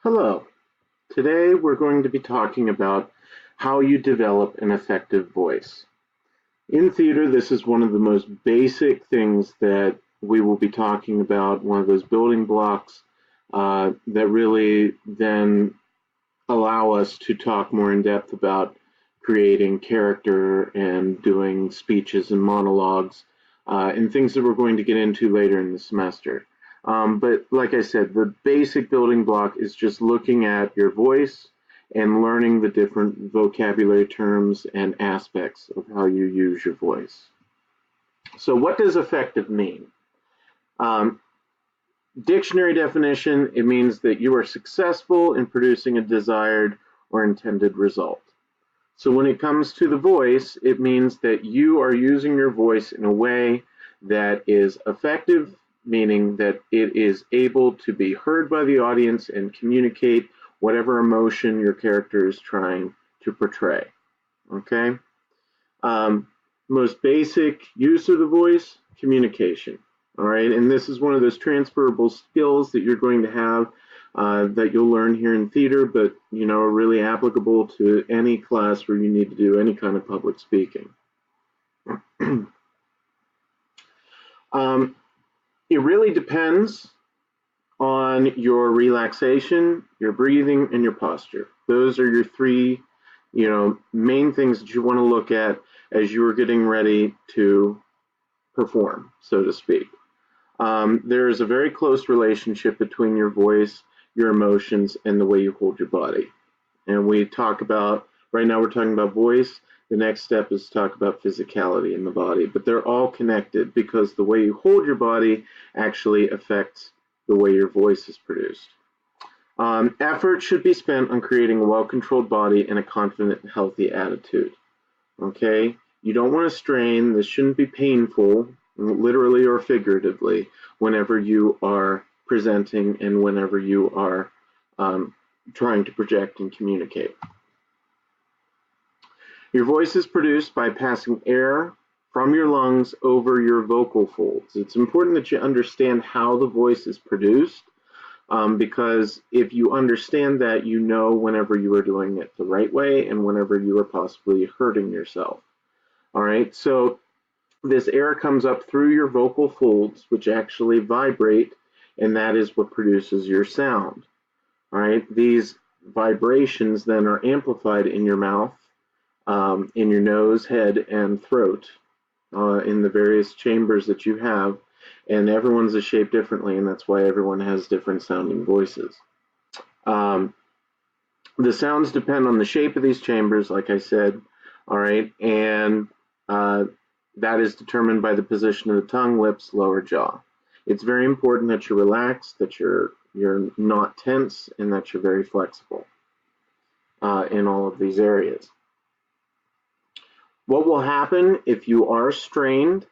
Hello. Today we're going to be talking about how you develop an effective voice. In theater, this is one of the most basic things that we will be talking about, one of those building blocks that really then allow us to talk more in depth about creating character and doing speeches and monologues and things that we're going to get into later in the semester. But like I said, the basic building block is just looking at your voice and learning the different vocabulary terms and aspects of how you use your voice. So what does effective mean? Um, Dictionary definition, it means that you are successful in producing a desired or intended result. So when it comes to the voice, it means that you are using your voice in a way that is effective, meaning that it is able to be heard by the audience and communicate whatever emotion your character is trying to portray. Okay? Most basic use of the voice, communication. All right, and this is one of those transferable skills that you're going to have that you'll learn here in theater, but are really applicable to any class where you need to do any kind of public speaking. It really depends on your relaxation, your breathing, and your posture. Those are your three, main things that you want to look at as you are getting ready to perform, so to speak. There is a very close relationship between your voice, your emotions, and the way you hold your body. And right now we're talking about voice. The next step is to talk about physicality in the body. But they're all connected because the way you hold your body actually affects the way your voice is produced. Effort should be spent on creating a well-controlled body and a confident, healthy attitude. Okay? You don't want to strain. This shouldn't be painful, literally or figuratively, whenever you are presenting and whenever you are trying to project and communicate. Your voice is produced by passing air from your lungs over your vocal folds. It's important that you understand how the voice is produced because if you understand that, you know whenever you are doing it the right way and whenever you are possibly hurting yourself. All right, so this air comes up through your vocal folds, which actually vibrate, and that is what produces your sound. All right, these vibrations then are amplified in your mouth, in your nose, head, and throat, in the various chambers that you have, and everyone's is shaped differently, and that's why everyone has different sounding voices. The sounds depend on the shape of these chambers, like I said, all right, and that is determined by the position of the tongue, lips, lower jaw. It's very important that you're relaxed, that you're not tense, and that you're very flexible in all of these areas. What will happen if you are strained?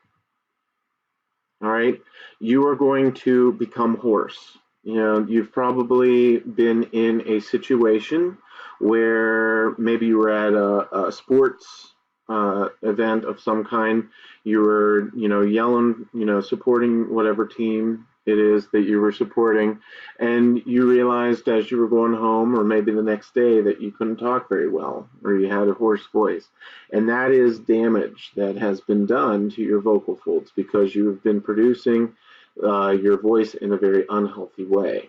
All right, you are going to become hoarse. You've probably been in a situation where maybe you were at a sports event of some kind. You were, yelling, supporting whatever team it is that you were supporting, and you realized as you were going home, or maybe the next day, that you couldn't talk very well, or you had a hoarse voice, and that is damage that has been done to your vocal folds because you have been producing your voice in a very unhealthy way.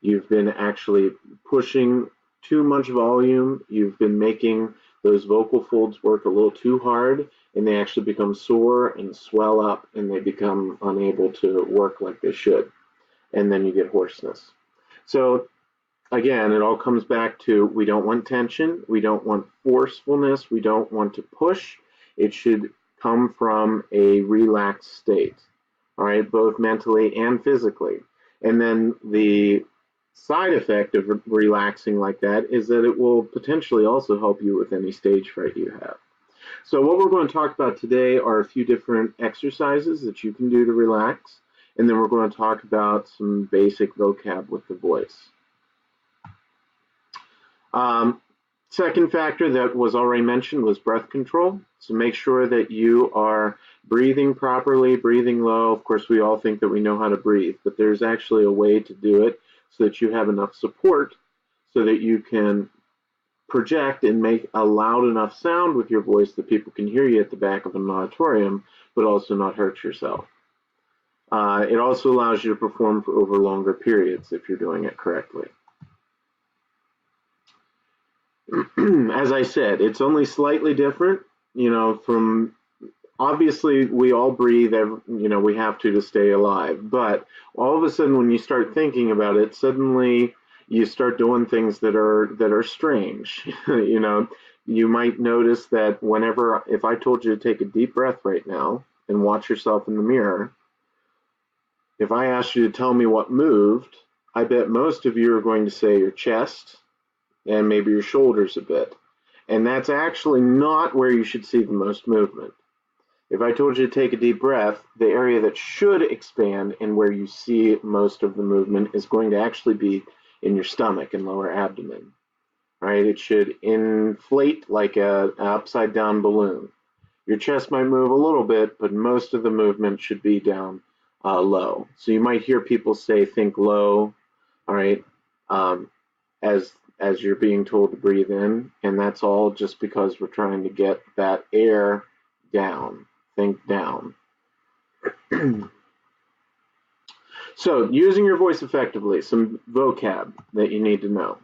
You've been actually pushing too much volume. You've been making those vocal folds work a little too hard, and they actually become sore and swell up, and they become unable to work like they should. And then you get hoarseness. So again, it all comes back to we don't want tension, we don't want forcefulness, we don't want to push. It should come from a relaxed state, all right, both mentally and physically. And then the side effect of relaxing like that is that it will potentially also help you with any stage fright you have. So what we're going to talk about today are a few different exercises that you can do to relax, and then we're going to talk about some basic vocab with the voice. Second factor that was already mentioned was breath control. So make sure that you are breathing properly, breathing low. Of course, we all think that we know how to breathe, but there's actually a way to do it so that you have enough support so that you can project and make a loud enough sound with your voice that people can hear you at the back of an auditorium, but also not hurt yourself. It also allows you to perform for over longer periods if you're doing it correctly. As I said, it's only slightly different, from obviously we all breathe, we have to stay alive, but all of a sudden when you start thinking about it, suddenly you start doing things that are strange. You might notice that if I told you to take a deep breath right now and watch yourself in the mirror, if I asked you to tell me what moved, I bet most of you are going to say your chest and maybe your shoulders a bit. And that's actually not where you should see the most movement. If I told you to take a deep breath, the area that should expand and where you see most of the movement is going to actually be in your stomach and lower abdomen. Right? It should inflate like an upside down balloon. Your chest might move a little bit, but most of the movement should be down low. So you might hear people say, think low, all right, as you're being told to breathe in, and that's all just because we're trying to get that air down. Think down. So, using your voice effectively, some vocab that you need to know.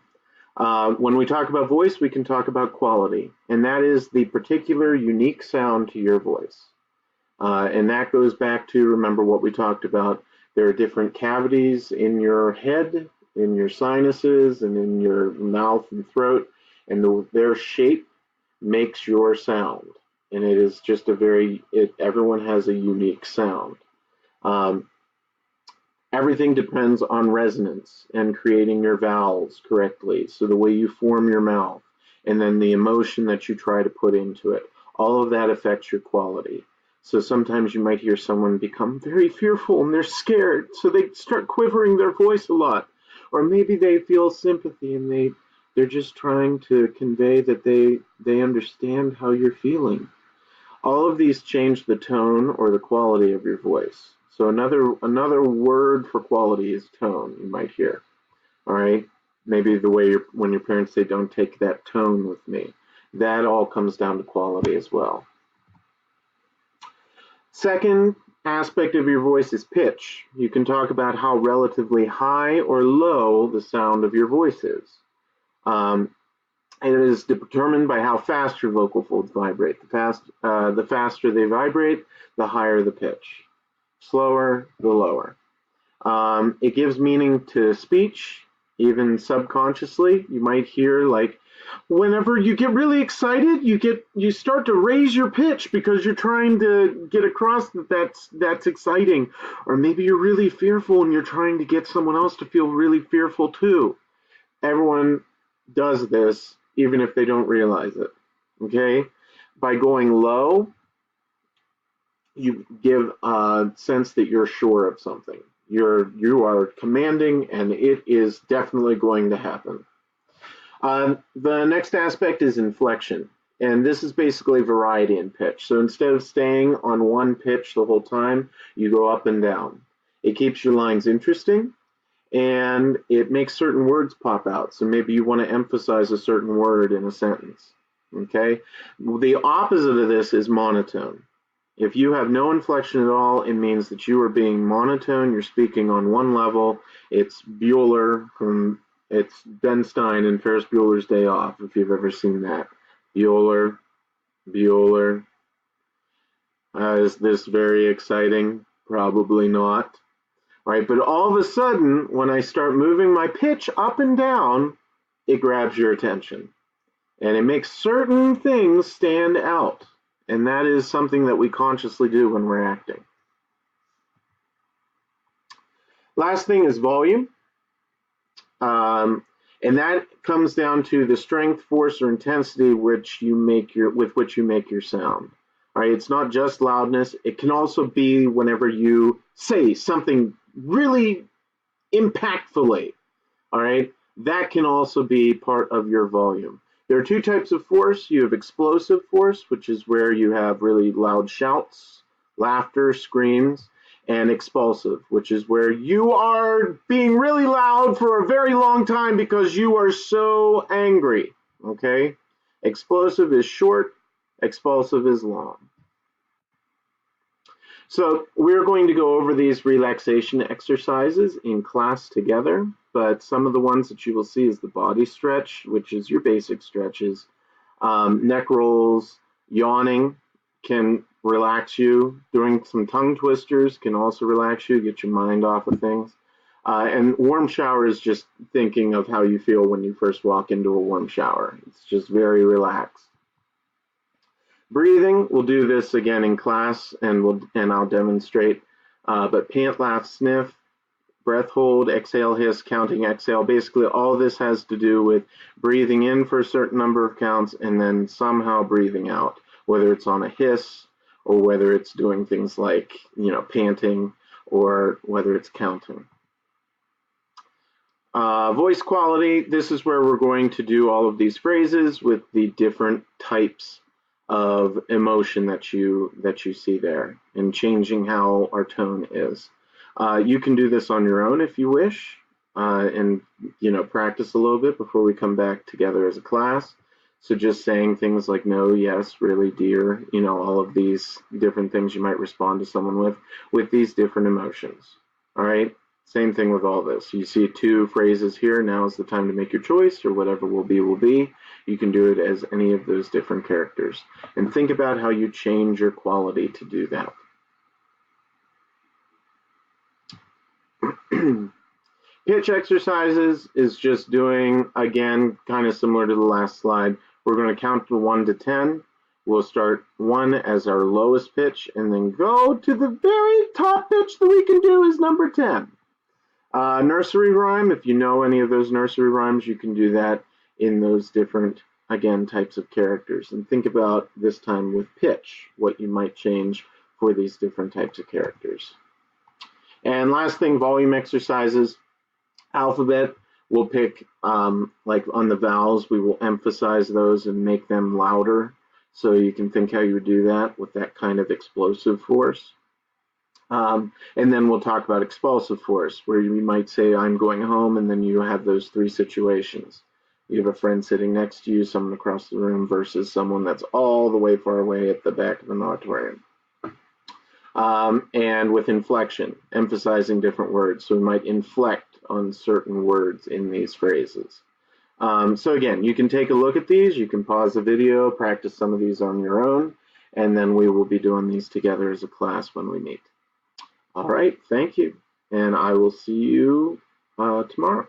When we talk about voice, we can talk about quality, and that is the particular unique sound to your voice. And that goes back to, remember what we talked about, there are different cavities in your head, in your sinuses, and in your mouth and throat, and their shape makes your sound. And it is just everyone has a unique sound. Everything depends on resonance and creating your vowels correctly. So the way you form your mouth, and then the emotion that you try to put into it, all of that affects your quality. So sometimes you might hear someone become very fearful and they're scared, so they start quivering their voice a lot. Or maybe they feel sympathy and they're just trying to convey that they understand how you're feeling. All of these change the tone or the quality of your voice. So another word for quality is tone, you might hear. All right? Maybe the way when your parents say, don't take that tone with me. That all comes down to quality as well. Second aspect of your voice is pitch. You can talk about how relatively high or low the sound of your voice is. It is determined by how fast your vocal folds vibrate. The faster they vibrate, the higher the pitch. Slower, the lower. It gives meaning to speech, even subconsciously. You might hear, like, whenever you get really excited, you start to raise your pitch because you're trying to get across that's exciting. Or maybe you're really fearful and you're trying to get someone else to feel really fearful too. Everyone does this, even if they don't realize it. Okay? By going low, you give a sense that you're sure of something. You are commanding, and it is definitely going to happen. The next aspect is inflection, and this is basically variety in pitch. So instead of staying on one pitch the whole time, you go up and down. It keeps your lines interesting, and it makes certain words pop out. So maybe you want to emphasize a certain word in a sentence. Okay? The opposite of this is monotone. If you have no inflection at all, it means that you are being monotone. You're speaking on one level. It's it's Ben Stein in Ferris Bueller's Day Off, if you've ever seen that. Bueller. Is this very exciting? Probably not. Right, but all of a sudden, when I start moving my pitch up and down, it grabs your attention. And it makes certain things stand out. And that is something that we consciously do when we're acting. Last thing is volume. And that comes down to the strength, force, or intensity with which you make your sound. All right, it's not just loudness. It can also be whenever you say something really impactfully. All right, that can also be part of your volume. There are two types of force. You have explosive force, which is where you have really loud shouts, laughter, screams, and expulsive, which is where you are being really loud for a very long time because you are so angry. Okay? Explosive is short, expulsive is long. So we're going to go over these relaxation exercises in class together, but some of the ones that you will see is the body stretch, which is your basic stretches. Neck rolls, yawning can relax you. Doing some tongue twisters can also relax you, get your mind off of things. And warm shower is just thinking of how you feel when you first walk into a warm shower. It's just very relaxed. Breathing, we'll do this again in class, and I'll demonstrate. But pant, laugh, sniff, breath hold, exhale, hiss, counting, exhale. Basically, all this has to do with breathing in for a certain number of counts and then somehow breathing out, whether it's on a hiss or whether it's doing things like, panting, or whether it's counting. Voice quality, this is where we're going to do all of these phrases with the different types of emotion that you see there, and changing how our tone is. You can do this on your own if you wish, and practice a little bit before we come back together as a class. So just saying things like no, yes, really, dear, all of these different things you might respond to someone with these different emotions. All right, same thing with all this. You see 2 phrases here. Now is the time to make your choice, or whatever will be will be. You can do it as any of those different characters, and think about how you change your quality to do that. Pitch exercises is just doing, again, kind of similar to the last slide. We're going to count to 1 to 10. We'll start 1 as our lowest pitch and then go to the very top pitch that we can do is number 10. Nursery rhyme, if you know any of those nursery rhymes, you can do that in those different, again, types of characters. And think about this time with pitch, what you might change for these different types of characters. And last thing, volume exercises. Alphabet, we'll pick, like on the vowels, we will emphasize those and make them louder. So you can think how you would do that with that kind of explosive force. And then we'll talk about expulsive force, where you might say, I'm going home, and then you have those 3 situations. You have a friend sitting next to you, someone across the room, versus someone that's all the way far away at the back of an auditorium. And with inflection, emphasizing different words. So we might inflect on certain words in these phrases. So again, you can take a look at these. You can pause the video, practice some of these on your own, and then we will be doing these together as a class when we meet. All right, thank you, and I will see you tomorrow.